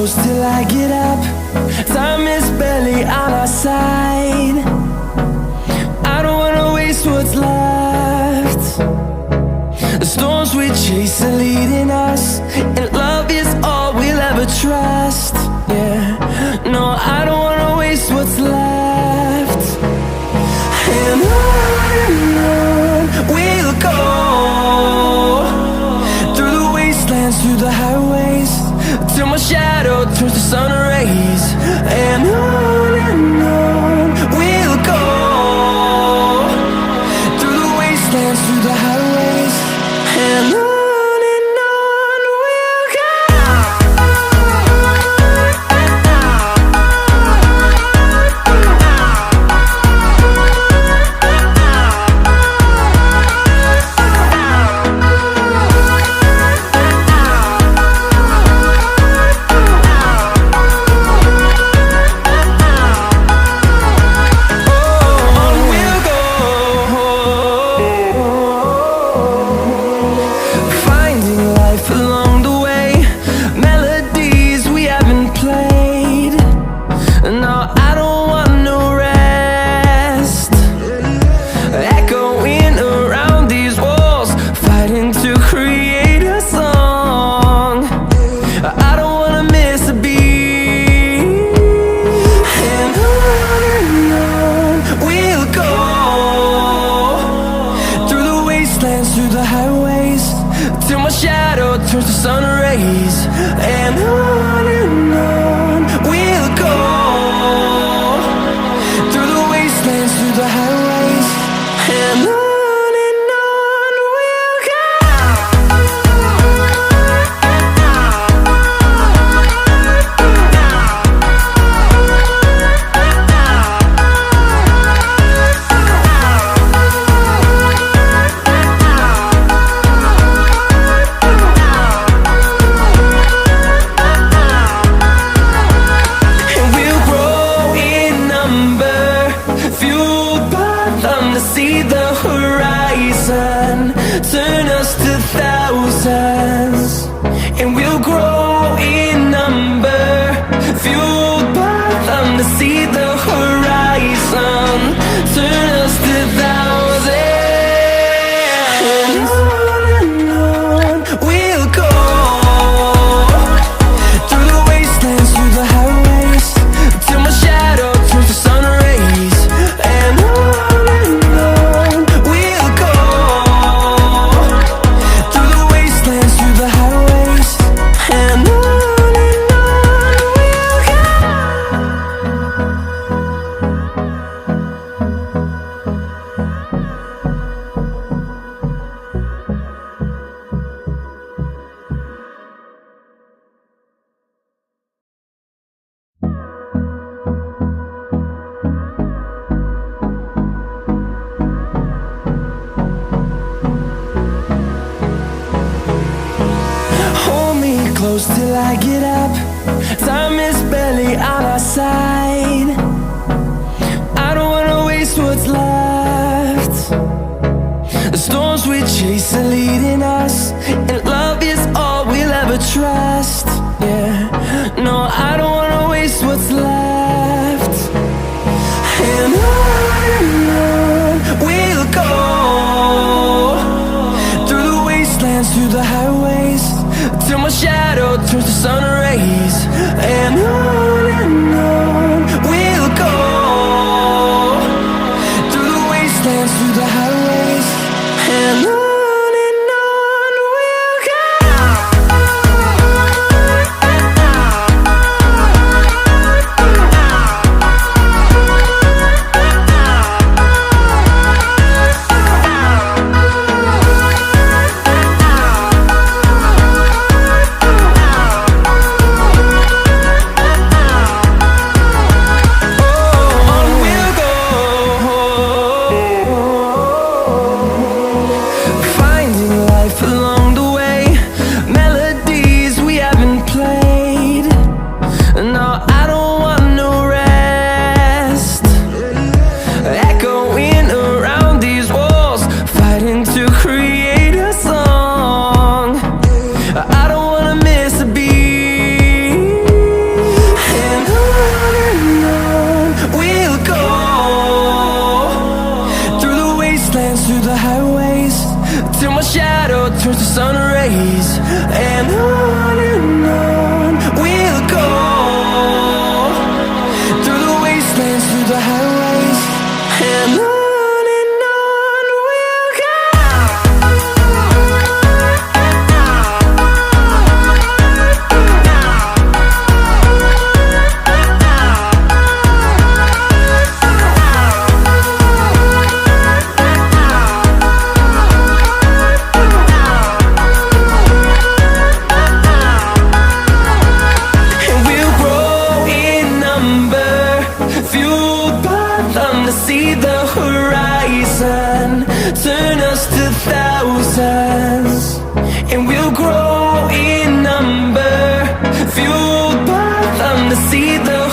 close till I get up. Time is barely on our side. I don't wanna waste what's left. The storms we chase are leading us, and love is all we'll ever trust. Yeah, no, I don't wanna waste what's left. And on we'll go, through the wastelands, through the highways, till my shadow turns to sun rays. And on we'll go, through the wastelands, through the highways, and on we'll go. Turns to sun rays, and on we'll go, through the wastelands, through the highways, and on we'll go. See the horizon, turn us to thousands, and we'll grow in number, fueled by them. To see the horizon, turn us to thousands, and on we'll go, through the wastelands, through the highways, till my shadow turns to sun rays, and on close till I get up. Time is barely on our side. I don't wanna waste what's left. The storms we chase are leading us, and love is all we'll ever trust. Yeah, no, I don't wanna waste what's left. And on we'll go, through the wastelands, through the highways, till my shadow turns to sun rays, and on we'll go, through the wastelands, through the highways, and on we'll go. them to see the horizon. Turn us to thousands, and we'll grow in number. Fueled by them to see the